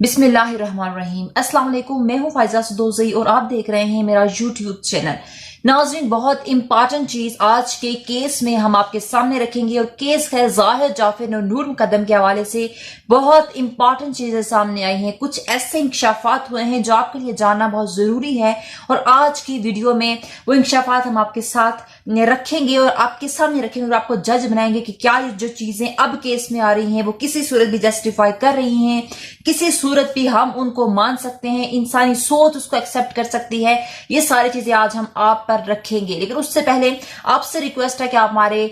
बिस्मिल्लाहिर्रहमानिर्रहीम। अस्सलाम वालेकुम, मैं हूं फाइजा सदोज़ई और आप देख रहे हैं मेरा यूट्यूब चैनल। नाज़रीन, बहुत इंपॉर्टेंट चीज आज के केस में हम आपके सामने रखेंगे और केस है ज़ाहिर जाफर और नूर मुकद्दम के हवाले से बहुत इंपॉर्टेंट चीजें सामने आई हैं। कुछ ऐसे इंकशाफात हुए हैं जो आपके लिए जानना बहुत जरूरी है और आज की वीडियो में वो इंकशाफात हम आपके साथ रखेंगे और आपके सामने रखेंगे और आपको जज बनाएंगे कि क्या जो चीजें अब केस में आ रही हैं वो किसी सूरत भी जस्टिफाई कर रही हैं, किसी सूरत भी हम उनको मान सकते हैं, इंसानी सोच उसको एक्सेप्ट कर सकती है। ये सारी चीजें आज हम आप पर रखेंगे, लेकिन उससे पहले आपसे रिक्वेस्ट है कि आप हमारे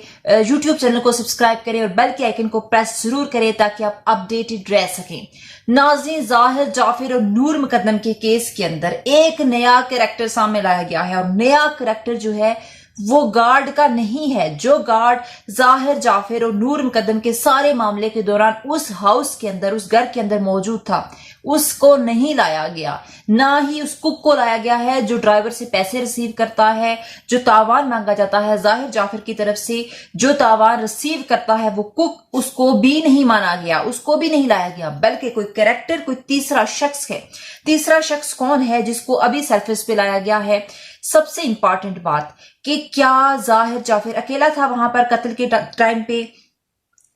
यूट्यूब चैनल को सब्सक्राइब करें और बेल के आइकन को प्रेस जरूर करें ताकि आप अपडेटेड रह सकें। नाज़रीन, ज़ाहिर जाफर और नूर मुकद्दम के केस के अंदर एक नया कैरेक्टर सामने लाया गया है और नया कैरेक्टर जो है वो गार्ड का नहीं है। जो गार्ड ज़ाहिर जाफर और नूर मुकद्दम के सारे मामले के दौरान उस हाउस के अंदर, उस घर के अंदर मौजूद था, उसको नहीं लाया गया। ना ही उस कुक को लाया गया है जो ड्राइवर से पैसे रिसीव करता है, जो तावान मांगा जाता है ज़ाहिर जाफर की तरफ से, जो तावान रिसीव करता है वो कुक, उसको भी नहीं माना गया, उसको भी नहीं लाया गया। बल्कि कोई कैरेक्टर, कोई तीसरा शख्स है। तीसरा शख्स कौन है जिसको अभी सरफेस पे लाया गया है? सबसे इंपॉर्टेंट बात कि क्या ज़ाहिर जाफर अकेला था वहां पर कत्ल के टाइम पे?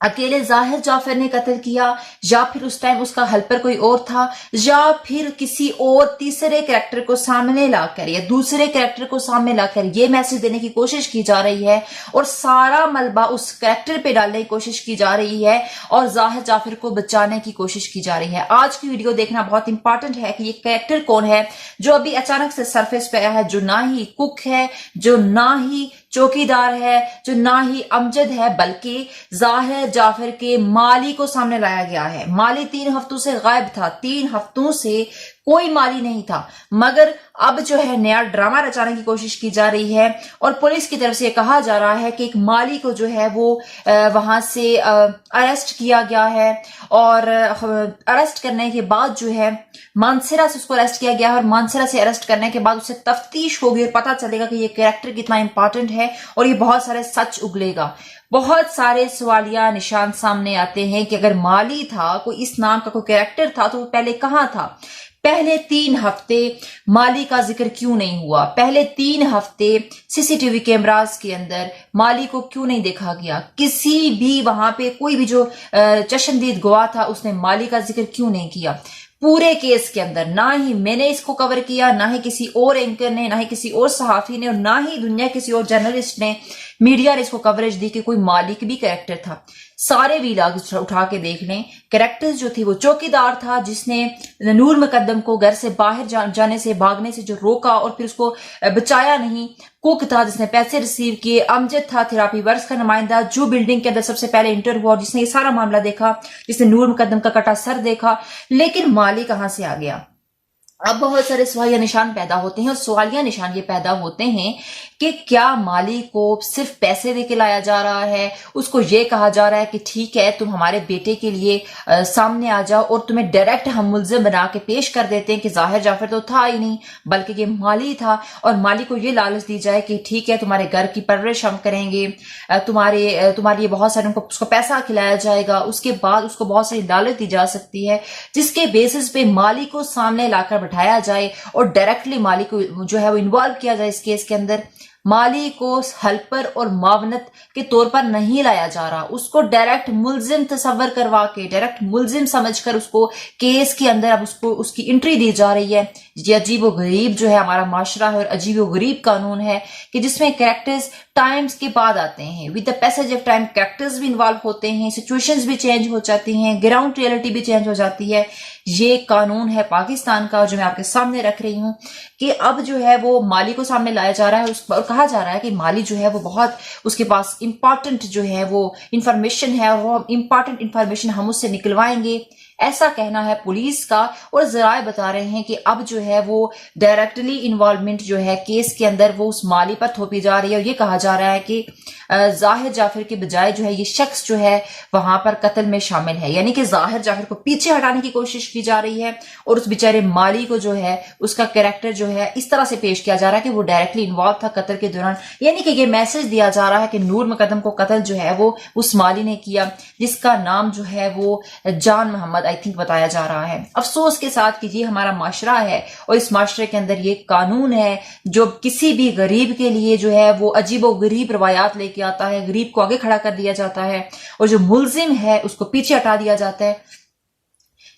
अकेले ज़ाहिर जाफर ने कत्ल किया या फिर उस टाइम उसका हेल्पर कोई और था, या फिर किसी और तीसरे कैरेक्टर को सामने लाकर या दूसरे कैरेक्टर को सामने लाकर ये मैसेज देने की कोशिश की जा रही है और सारा मलबा उस कैरेक्टर पे डालने की कोशिश की जा रही है और ज़ाहिर जाफर को बचाने की कोशिश की जा रही है। आज की वीडियो देखना बहुत इंपॉर्टेंट है कि ये कैरेक्टर कौन है जो अभी अचानक से सरफेस पे आया है, जो ना ही कुक है, जो ना ही चौकीदार है, जो ना ही अमजद है, बल्कि ज़ाहिर जाफर के माली को सामने लाया गया है। माली 3 हफ्तों से गायब था, 3 हफ्तों से कोई माली नहीं था, मगर अब जो है नया ड्रामा रचाने की कोशिश की जा रही है और पुलिस की तरफ से कहा जा रहा है कि एक माली को जो है वो वहां से अरेस्ट किया गया है और अरेस्ट करने के बाद जो है मानसरा से उसको अरेस्ट किया गया है और मानसरा से अरेस्ट करने के बाद उससे तफ्तीश होगी और पता चलेगा कि ये कैरेक्टर कितना इंपॉर्टेंट है और ये बहुत सारे सच उगलेगा। बहुत सारे सवालिया निशान सामने आते हैं कि अगर माली था, कोई इस नाम का कोई कैरेक्टर था, तो वो पहले कहां था? पहले 3 हफ्ते माली का जिक्र क्यों नहीं हुआ? पहले 3 हफ्ते सीसीटीवी कैमरास के अंदर माली को क्यों नहीं देखा गया? किसी भी वहां पे कोई भी जो चश्मदीद गवाह था उसने माली का जिक्र क्यों नहीं किया? पूरे केस के अंदर ना ही मैंने इसको कवर किया, ना ही किसी और एंकर ने, ना ही किसी और सहाफी ने और ना ही दुनिया किसी और जर्नलिस्ट ने, मीडिया ने इसको कवरेज दी कि कोई मालिक भी कैरेक्टर था। सारे वीलॉग उठा के देख लें, कैरेक्टर जो थी वो चौकीदार था जिसने नूर मुकद्दम को घर से बाहर जाने से, भागने से जो रोका और फिर उसको बचाया नहीं। कुक था जिसने पैसे रिसीव किए। अमजद था थेरापी वर्क्स का नुमाइंदा जो बिल्डिंग के अंदर सबसे पहले इंटर हुआ और जिसने ये सारा मामला देखा, जिसने नूर मुकद्दम का कटा सर देखा। लेकिन माली कहां से आ गया? अब बहुत सारे सवालिया निशान पैदा होते हैं और सवालिया निशान ये पैदा होते हैं कि क्या माली को सिर्फ पैसे दे के लाया जा रहा है? उसको ये कहा जा रहा है कि ठीक है, तुम हमारे बेटे के लिए सामने आ जाओ और तुम्हें डायरेक्ट हम मुल्जिम बना के पेश कर देते हैं कि ज़ाहिर जाफर तो था ही नहीं बल्कि ये माली था और माली को ये लालच दी जाए कि ठीक है, तुम्हारे घर की परवरिश हम करेंगे, तुम्हारे बहुत सारे उसको पैसा खिलाया जाएगा। उसके बाद उसको बहुत सारी लालच दी जा सकती है जिसके बेसिस पे माली को सामने लाकर बैठाया जाए और डायरेक्टली माली को जो है वो इन्वॉल्व किया जाए इस केस के अंदर। माली को हेल्पर और मावनत के तौर पर नहीं लाया जा रहा, उसको डायरेक्ट मुल्जिम तस्वर करवा के, डायरेक्ट मुल्जिम समझकर उसको केस के अंदर अब उसको उसकी एंट्री दी जा रही है। ये अजीब व गरीब जो है हमारा माशरा है और अजीब व गरीब कानून है कि जिसमें कैरेक्टर्स टाइम्स के बाद आते हैं। With the passage of time characters भी इन्वॉल्व होते हैं, सिचुएशंस भी चेंज हो जाती हैं, ग्राउंड रियलिटी भी चेंज हो जाती है। ये कानून है पाकिस्तान का जो मैं आपके सामने रख रही हूं कि अब जो है वो माली को सामने लाया जा रहा है और कहा जा रहा है कि माली जो है वो बहुत, उसके पास इंपॉर्टेंट जो है वो इंफॉर्मेशन है और वो इंपॉर्टेंट इंफॉर्मेशन हम उससे निकलवाएंगे, ऐसा कहना है पुलिस का। और जराए बता रहे हैं कि अब जो है वो डायरेक्टली इन्वॉल्वमेंट जो है केस के अंदर वो उस माली पर थोपी जा रही है और ये कहा जा रहा है कि ज़ाहिर जाफर के बजाय जो है ये शख्स जो है वहां पर कत्ल में शामिल है, यानी कि ज़ाहिर जाफर को पीछे हटाने की कोशिश की जा रही है और उस बेचारे माली को जो है उसका कैरेक्टर जो है इस तरह से पेश किया जा रहा है कि वो डायरेक्टली इन्वॉल्व था कत्ल के दौरान। यानी कि ये मैसेज दिया जा रहा है कि नूर मुकद्दम को कत्ल जो है वो उस माली ने किया जिसका नाम जो है वो जान मोहम्मद बाद आई थिंक बताया जा रहा है। अफसोस के साथ कि ये हमारा माशरा है और इस माशरे के अंदर ये कानून है जो किसी भी गरीब के लिए जो है वो अजीबो गरीब रवायात लेके आता है, गरीब को आगे खड़ा कर दिया जाता है और जो मुल्जिम है उसको पीछे हटा दिया जाता है।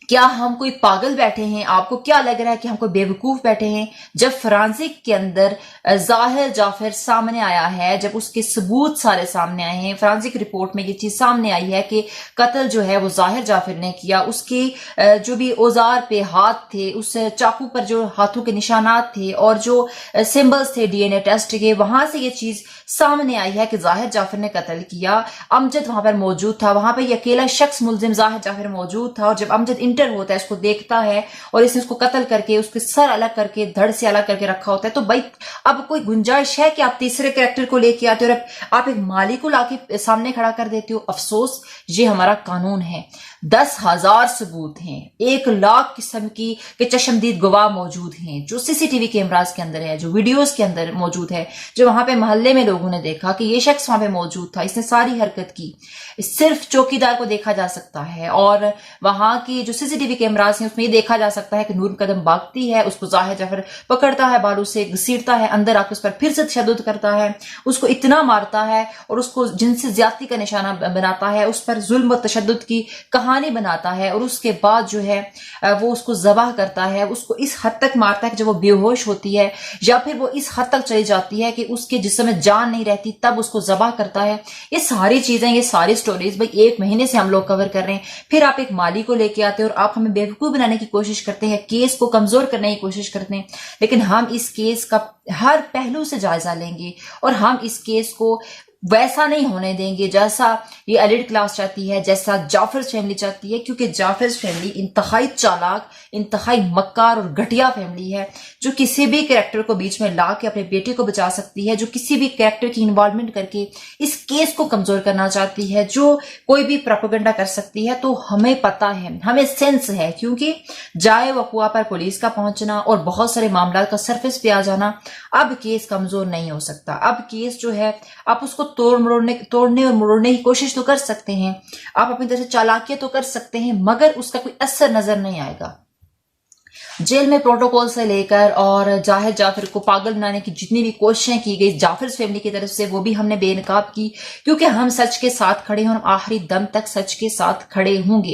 क्या हम कोई पागल बैठे हैं? आपको क्या लग रहा है कि हम कोई बेवकूफ बैठे हैं? जब फॉरेंसिक के अंदर जाहिर जाफर सामने आया है, जब उसके सबूत सारे सामने आए हैं, फॉरेंसिक रिपोर्ट में ये चीज सामने आई है कि कत्ल जो है वो जाहिर जाफर ने किया, उसके जो भी औजार पे हाथ थे, उस चाकू पर जो हाथों के निशानात थे और जो सिंबल्स थे डीएनए टेस्ट के, वहां से ये चीज सामने आई है कि जाहिर जाफर ने कत्ल किया। अमजद वहां पर मौजूद था, वहां पर ये अकेला शख्स मुल्जिम जाहिर जाफर मौजूद था और जब अमजद इंटर होता है, इसको देखता है और इसने उसको कत्ल करके उसके सर अलग करके धड़ से अलग करके रखा होता है। तो भाई अब कोई गुंजाइश है कि आप तीसरे कैरेक्टर को लेके आते हो और आप एक माली को लाके सामने खड़ा कर देते हो? अफसोस, ये हमारा कानून है। 10,000 सबूत हैं, 1,00,000 किस्म के चश्मदीद गवाह मौजूद हैं जो सीसीटीवी कैमरास के अंदर है, जो वीडियोस के अंदर मौजूद है, जो वहां पे मोहल्ले में लोगों ने देखा कि ये शख्स वहां पे मौजूद था, इसने सारी हरकत की। सिर्फ चौकीदार को देखा जा सकता है और वहां की जो सीसीटीवी कैमरास हैं उसमें ये देखा जा सकता है कि नूर कदम भागती है, उसको जाहिर जाफर पकड़ता है, बालू से घसीटता है, अंदर आकर उस पर फिर से तशद्दुद करता है, उसको इतना मारता है और उसको जिनसे ज्यादती का निशाना बनाता है, उस पर जुल्म व तशद्दुद की कहानी बनाता है और उसके बाद जो है वो उसको ज़बाह करता है, उसको इस हद तक मारता है कि जब वो बेहोश होती है या फिर वो इस हद तक चली जाती है कि उसके जिस्म में जान नहीं रहती, तब उसको ज़बाह करता है। ये सारी चीजें, ये सारी स्टोरीज भाई 1 महीने से हम लोग कवर कर रहे हैं। फिर आप एक माली को लेके आते हैं और आप हमें बेवकूफ बनाने की कोशिश करते हैं, केस को कमजोर करने की कोशिश करते हैं। लेकिन हम इस केस का हर पहलू से जायजा लेंगे और हम इस केस को वैसा नहीं होने देंगे जैसा ये एलिट क्लास चाहती है, जैसा जाफर फैमिली चाहती है, क्योंकि जाफर फैमिली इंतहाई चालाक, इंतहाई मक्कार और घटिया फैमिली है जो किसी भी कैरेक्टर को बीच में ला के अपने बेटे को बचा सकती है, जो किसी भी कैरेक्टर की इन्वॉल्वमेंट करके इस केस को कमजोर करना चाहती है, जो कोई भी प्रोपेगेंडा कर सकती है। तो हमें पता है, हमें सेंस है, क्योंकि जाए वकुआ पर पुलिस का पहुंचना और बहुत सारे मामला का सरफेस पे आ जाना, अब केस कमजोर नहीं हो सकता। अब केस जो है आप उसको तोड़ने और मरोड़ने की कोशिश तो कर सकते हैं, आप अपनी तरफ से चालाकियां तो कर सकते हैं, मगर उसका कोई असर नजर नहीं आएगा। जेल में प्रोटोकॉल से लेकर और जाहिर जाफर को पागल बनाने की जितनी भी कोशिशें की गई जाफर फैमिली की तरफ से, वो भी हमने बेनकाब की, क्योंकि हम सच के साथ खड़े हैं और हम आखिरी दम तक सच के साथ खड़े होंगे।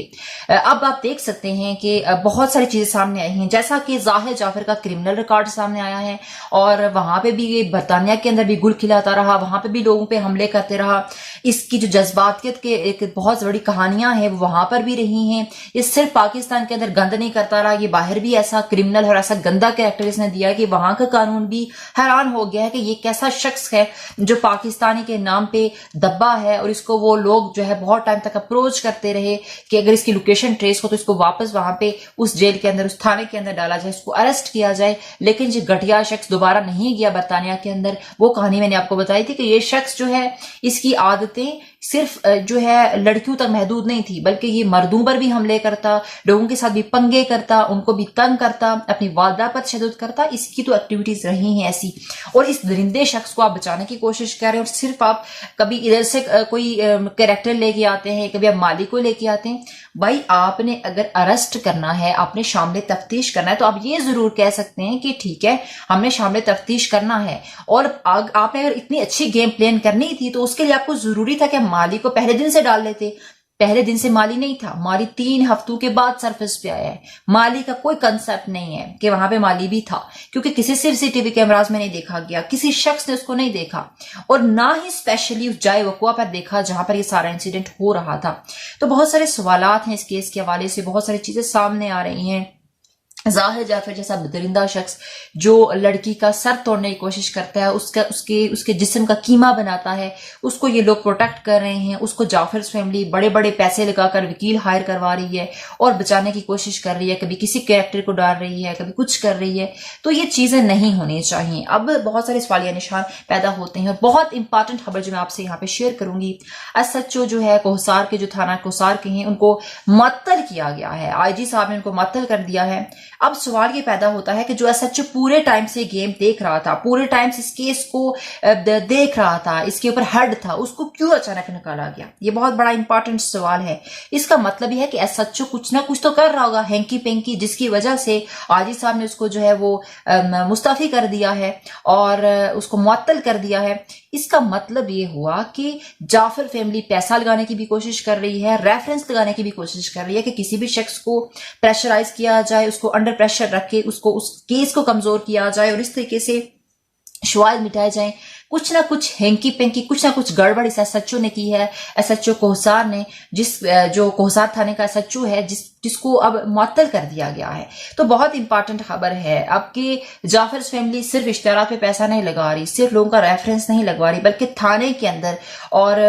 अब आप देख सकते हैं कि बहुत सारी चीजें सामने आई हैं, जैसा कि जाहिर जाफर का क्रिमिनल रिकॉर्ड सामने आया है और वहां पे भी बरतानिया के अंदर भी गुल खिलाता रहा, वहां पे भी लोगों पे हमले करते रहा। इसकी जो जज्बातियत के एक बहुत बड़ी कहानियां हैं वो वहां पर भी रही हैं। ये सिर्फ पाकिस्तान के अंदर गंद नहीं करता रहा, ये बाहर भी ऐसा क्रिमिनल और ऐसा गंदा कैरेक्टर इसने दिया कि वहां का कानून भी हैरान हो गया है कि ये कैसा शख्स है जो पाकिस्तानी के नाम पे दब्बा है और इसको वो लोग जो है बहुत टाइम तक अप्रोच करते रहे कि अगर इसकी लोकेशन ट्रेस हो तो इसको वापस वहां पे उस जेल के अंदर, उस थाने के अंदर डाला जाए, इसको अरेस्ट किया जाए। लेकिन ये घटिया शख्स दोबारा नहीं गया बरतानिया के अंदर। वो कहानी मैंने आपको बताई थी कि ये शख्स जो है इसकी आदतें सिर्फ जो है लड़कियों तक महदूद नहीं थी, बल्कि ये मर्दों पर भी हमले करता, लोगों के साथ भी पंगे करता, उनको भी तंग करता, अपनी वालदा पर तशद्दुद करता। इसकी तो एक्टिविटीज रही हैं ऐसी। और इस दरिंदे शख्स को आप बचाने की कोशिश कर रहे हैं और सिर्फ आप कभी इधर से कोई कैरेक्टर लेके आते हैं, कभी आप माली को लेके आते हैं। भाई आपने अगर अरेस्ट करना है, आपने शामिल तफ्तीश करना है, तो आप ये जरूर कह सकते हैं कि ठीक है हमने शामिल तफ्तीश करना है। और आपने अगर इतनी अच्छी गेम प्लान करनी थी तो उसके लिए आपको जरूरी था कि माली को पहले दिन से डाल लेते। पहले दिन से माली नहीं था, माली 3 हफ्तों के बाद सरफेस पे आया है। माली का कोई कंसेप्ट नहीं है कि वहां पे माली भी था, क्योंकि किसी सीसीटीवी कैमरास में नहीं देखा गया, किसी शख्स ने उसको नहीं देखा और ना ही स्पेशली उस जाए वकुआ पर देखा जहां पर ये सारा इंसिडेंट हो रहा था। तो बहुत सारे सवालात हैं इस केस के हवाले से, बहुत सारी चीजें सामने आ रही हैं। जाहिर जाफर जैसा दरिंदा शख्स जो लड़की का सर तोड़ने की कोशिश करता है, उसके जिस्म का कीमा बनाता है, उसको ये लोग प्रोटेक्ट कर रहे हैं। उसको जाफर फैमिली बड़े बड़े पैसे लगाकर वकील हायर करवा रही है और बचाने की कोशिश कर रही है, कभी किसी कैरेक्टर को डाल रही है, कभी कुछ कर रही है। तो ये चीजें नहीं होनी चाहिए। अब बहुत सारे सवालिया निशान पैदा होते हैं। बहुत इंपॉर्टेंट खबर जो मैं आपसे यहाँ पे शेयर करूंगी, एसएचओ जो है कोहसार के, जो थाना कोहसार के हैं, उनको मअतल किया गया है। आईजी साहब ने उनको मअतल कर दिया है। अब सवाल ये पैदा होता है कि जो एसएचओ पूरे टाइम से गेम देख रहा था, पूरे टाइम से इस केस को देख रहा था, इसके ऊपर हेड था, उसको क्यों अचानक निकाला गया? ये बहुत बड़ा इंपॉर्टेंट सवाल है। इसका मतलब यह है कि एसएचओ कुछ ना कुछ तो कर रहा होगा हैंकी पेंकी, जिसकी वजह से आजी साहब ने उसको जो है वो मुस्तफी कर दिया है और उसको मुअत्तल कर दिया है। इसका मतलब ये हुआ कि जाफर फैमिली पैसा लगाने की भी कोशिश कर रही है, रेफरेंस लगाने की भी कोशिश कर रही है कि किसी भी शख्स को प्रेशराइज किया जाए, उसको अंडर प्रेशर रख के उसको उस केस को कमजोर किया जाए और इस तरीके से शवाहिद मिटाए जाएं। कुछ ना कुछ हैंकी पेंकी, कुछ ना कुछ गड़बड़ इस एसएचओ ने की है, एसएचओ कोहसार ने, जो कोहसार थाने का एसएचओ है, जिसको अब मुअत्तल कर दिया गया है। तो बहुत इंपॉर्टेंट खबर है अब कि जाफर फैमिली सिर्फ इश्तेहारात पे पैसा नहीं लगा रही, सिर्फ लोगों का रेफरेंस नहीं लगवा रही, बल्कि थाने के अंदर और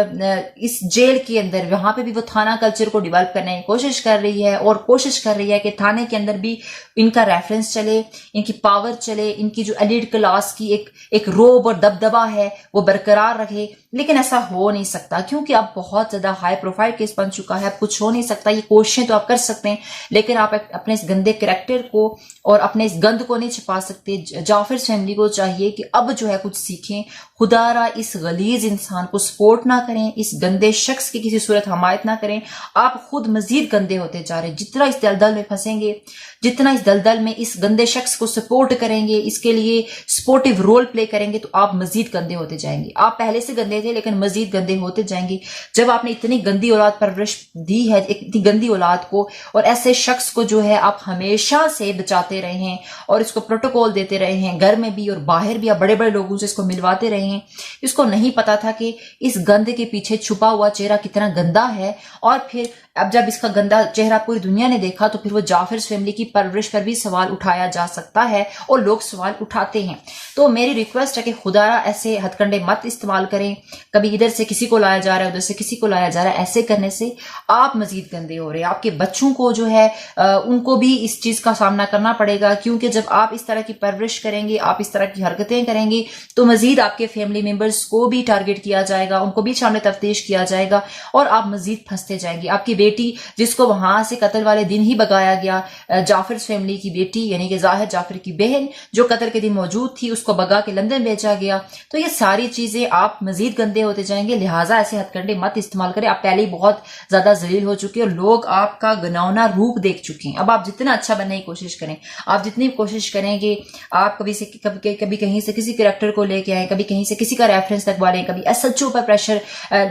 इस जेल के अंदर वहां पे भी वो थाना कल्चर को डेवलप करने की कोशिश कर रही है और कोशिश कर रही है कि थाने के अंदर भी इनका रेफरेंस चले, इनकी पावर चले, इनकी जो एलीट क्लास की एक रोब और दबदबा है वो बरकरार रखे। लेकिन ऐसा हो नहीं सकता क्योंकि अब बहुत ज्यादा हाई प्रोफाइल केस बन चुका है, अब कुछ हो नहीं सकता। ये कोशिशें तो आप कर सकते हैं लेकिन आप अपने इस गंदे कैरेक्टर को और अपने इस गंद को नहीं छिपा सकते। जाफर फैमिली को चाहिए कि अब जो है कुछ सीखें, खुदारा इस गलीज इंसान को सपोर्ट ना करें, इस गंदे शख्स की किसी सूरत हमायत ना करें। आप खुद मजीद गंदे होते जा रहे हैं। जितना इस दलदल में फंसेंगे, जितना इस दलदल में इस गंदे शख्स को सपोर्ट करेंगे, इसके लिए सपोर्टिव रोल प्ले करेंगे, तो आप मजीद गंदे होते जाएंगे। आप पहले से गंदे थे लेकिन मजीद गंदे होते जाएंगे। जब आपने इतनी गंदी औलाद परवरिश दी है, इतनी गंदी औलाद को, और ऐसे शख्स को जो है आप हमेशा से बचाते रहे हैं और इसको प्रोटोकॉल देते रहे हैं, घर में भी और बाहर भी आप बड़े बड़े लोगों से इसको मिलवाते रहे हैं। इसको नहीं पता था कि इस गंद के पीछे छुपा हुआ चेहरा कितना गंदा है। और फिर अब जब इसका गंदा चेहरा पूरी दुनिया ने देखा तो फिर वो जाफर फैमिली की परवरिश पर भी सवाल उठाया जा सकता है और लोग सवाल उठाते हैं। तो मेरी रिक्वेस्ट है कि खुदारा ऐसे हथकंडे मत इस्तेमाल करें। कभी इधर से किसी को लाया जा रहा है, उधर से किसी को लाया जा रहा है। ऐसे करने से आप मजीद गंदे हो रहे हैं। आपके बच्चों को जो है उनको भी इस चीज का सामना करना पड़ेगा, क्योंकि जब आप इस तरह की परवरिश करेंगे, आप इस तरह की हरकतें करेंगे, तो मजीद आपके फैमिली मेंबर्स को भी टारगेट किया जाएगा, उनको भी सामने तफ्तीश किया जाएगा और आप मजीद फंसते जाएंगे। आपकी बेटी जिसको वहां से कत्ल वाले दिन ही भगाया गया, जाफर फैमिली की बेटी यानी कि जाहिर जाफर की बहन जो कत्ल के दिन मौजूद थी, उसको भगा के लंदन भेजा गया। तो ये सारी चीजें आप मजीद गंदे होते जाएंगे। लिहाजा ऐसे हथकंडे मत इस्तेमाल करें। आप पहले ही बहुत ज्यादा जलील हो चुके हैं और लोग आपका घिनौना रूप देख चुके हैं। अब आप जितना अच्छा बनने की कोशिश करें, आप जितनी कोशिश करेंगे, आप कभी कहीं से किसी कैरेक्टर को लेके आए, कभी कहीं से किसी का रेफरेंस लगवा लें, कभी एसएचओ पर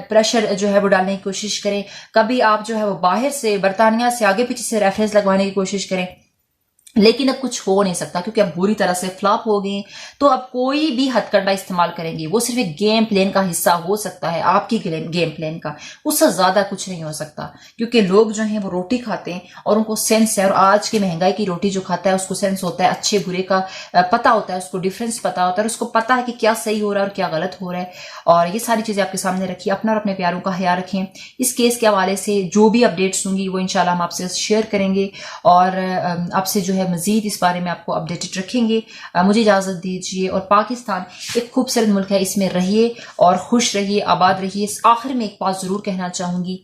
प्रेशर जो है वो डालने की कोशिश करें, कभी आप जो है वो बाहर से बर्तानिया से आगे पीछे से रेफरेंस लगवाने की कोशिश करें। लेकिन अब कुछ हो नहीं सकता क्योंकि अब बुरी तरह से फ्लॉप हो गए। तो अब कोई भी हथकंडा इस्तेमाल करेंगे वो सिर्फ एक गेम प्लान का हिस्सा हो सकता है, आपकी गेम प्लान का, उससे ज्यादा कुछ नहीं हो सकता। क्योंकि लोग जो हैं वो रोटी खाते हैं और उनको सेंस है, और आज की महंगाई की रोटी जो खाता है उसको सेंस होता है, अच्छे बुरे का पता होता है, उसको डिफरेंस पता होता है, उसको पता है कि क्या सही हो रहा है और क्या गलत हो रहा है। और ये सारी चीजें आपके सामने रखी। अपना और अपने प्यारों का ख्याल रखें। इस केस के हवाले से जो भी अपडेट्स होंगी वो इंशाल्लाह हम आपसे शेयर करेंगे और आपसे जो है मजीद इस बारे में आपको अपडेटेड रखेंगे। मुझे इजाजत दीजिए। और पाकिस्तान एक खूबसूरत मुल्क है, इसमें रहिए और खुश रहिए, आबाद रहिए। आखिर में एक बात जरूर कहना चाहूंगी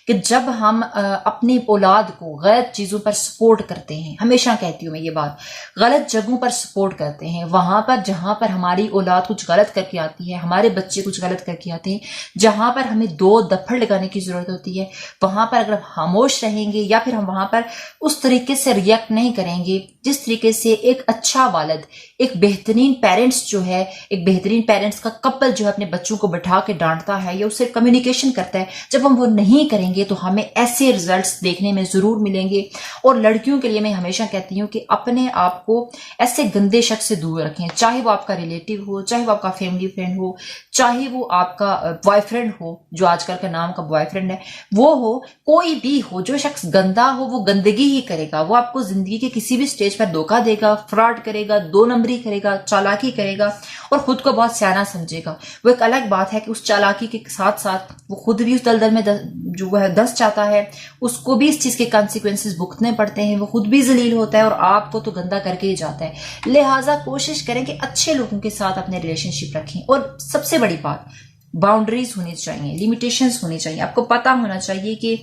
कि जब हम अपनी औलाद को गलत चीजों पर सपोर्ट करते हैं, हमेशा कहती हूं मैं ये बात, गलत जगहों पर सपोर्ट करते हैं, वहां पर जहां पर हमारी औलाद कुछ गलत करके आती है, हमारे बच्चे कुछ गलत करके आते हैं, जहां पर हमें दो दफड़ लगाने की जरूरत होती है, वहां पर अगर हम खामोश रहेंगे या फिर हम वहां पर उस तरीके से रिएक्ट नहीं करेंगे जिस तरीके से एक अच्छा वालिद, एक बेहतरीन पेरेंट्स जो है, एक बेहतरीन पेरेंट्स का कपल जो है अपने बच्चों को बैठा के डांटता है या उससे कम्युनिकेशन करता है, जब हम वो नहीं करेंगे तो हमें ऐसे रिजल्ट्स देखने में जरूर मिलेंगे। और लड़कियों के लिए मैं हमेशा कहती हूँ कि अपने आप को ऐसे गंदे शख्स से दूर रखें, चाहे वो आपका रिलेटिव हो, चाहे वो आपका फैमिली फ्रेंड हो, चाहे वो आपका बॉयफ्रेंड हो, जो आजकल का नाम का बॉयफ्रेंड है वो हो, कोई भी हो। जो शख्स गंदा हो वो गंदगी ही करेगा, वो आपको जिंदगी के किसी भी स्टेज पर धोखा देगा, फ्रॉड करेगा, दो नंबरी करेगा, चालाकी करेगा और खुद को बहुत सियाना समझेगा। वो एक अलग बात है कि उस चालाकी के साथ साथ वो खुद भी उस दलदल में जो है दस जाता है, उसको भी इस चीज के कॉन्सिक्वेंसेस भुगतने पड़ते हैं, वो खुद भी जलील होता है और आपको तो गंदा करके ही जाता है। लिहाजा कोशिश करें कि अच्छे लोगों के साथ अपने रिलेशनशिप रखें। और सबसे बड़ी बात, बाउंड्रीज होनी चाहिए, लिमिटेशंस होनी चाहिए। आपको पता होना चाहिए कि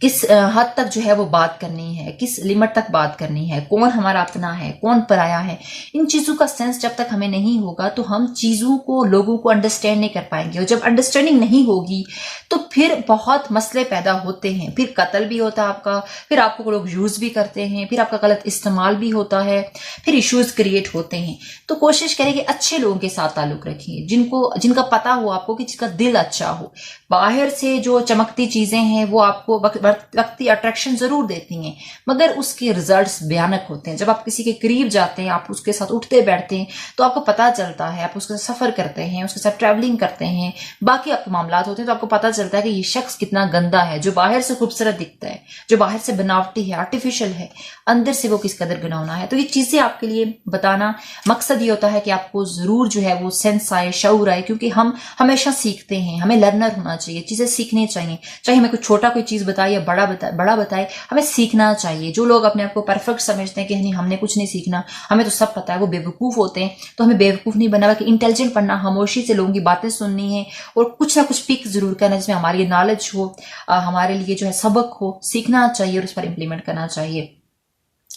किस हद तक जो है वो बात करनी है, किस लिमिट तक बात करनी है, कौन हमारा अपना है, कौन पराया है। इन चीज़ों का सेंस जब तक हमें नहीं होगा तो हम चीज़ों को, लोगों को अंडरस्टैंड नहीं कर पाएंगे। और जब अंडरस्टैंडिंग नहीं होगी तो फिर बहुत मसले पैदा होते हैं, फिर कत्ल भी होता है आपका, फिर आपको लोग यूज़ भी करते हैं, फिर आपका गलत इस्तेमाल भी होता है, फिर इश्यूज क्रिएट होते हैं। तो कोशिश करें कि अच्छे लोगों के साथ ताल्लुक रखिए, जिनका पता हो आपको कि जिसका दिल अच्छा हो। बाहर से जो चमकती चीजें हैं वो आपको वक्ती अट्रैक्शन जरूर देती हैं, मगर उसके रिजल्ट्स भयानक होते हैं। जब आप किसी के करीब जाते हैं, आप उसके साथ उठते बैठते हैं, तो आपको पता चलता है, आप उसके साथ सफर करते हैं, उसके साथ ट्रैवलिंग करते हैं, बाकी आपके मामला होते हैं, तो आपको पता चलता है कि ये शख्स कितना गंदा है। जो बाहर से खूबसूरत दिखता है, जो बाहर से बनावटी है, आर्टिफिशियल है, अंदर से वो किस कदर घिनौना है। तो ये चीजें आपके लिए बताना मकसद ये होता है कि आपको जरूर जो है वो सेंस आए, शऊर आए, क्योंकि हम हमेशा सीखते हैं, हमें लर्नर होना चाहिए, चीजें सीखनी चाहिए। चाहे हमें कोई छोटा कोई चीज बताए या बड़ा बताए, हमें सीखना चाहिए। जो लोग अपने आप को परफेक्ट समझते हैं कि नहीं हमने कुछ नहीं सीखना, हमें तो सब पता है, वो बेवकूफ होते हैं। तो हमें बेवकूफ नहीं बनना, बल्कि इंटेलिजेंट बनना, खामोशी से लोगों की बातें सुननी है और कुछ ना कुछ पिक जरूर करना जिसमें हमारी नॉलेज हो, हमारे लिए जो है सबक हो, सीखना चाहिए और उस पर इम्प्लीमेंट करना चाहिए।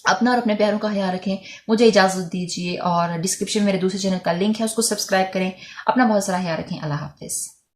अपना और अपने प्यारों का ख्याल रखें। मुझे इजाजत दीजिए और डिस्क्रिप्शन में मेरे दूसरे चैनल का लिंक है, उसको सब्सक्राइब करें। अपना बहुत सारा ख्याल रखें। अल्लाह हाफिज।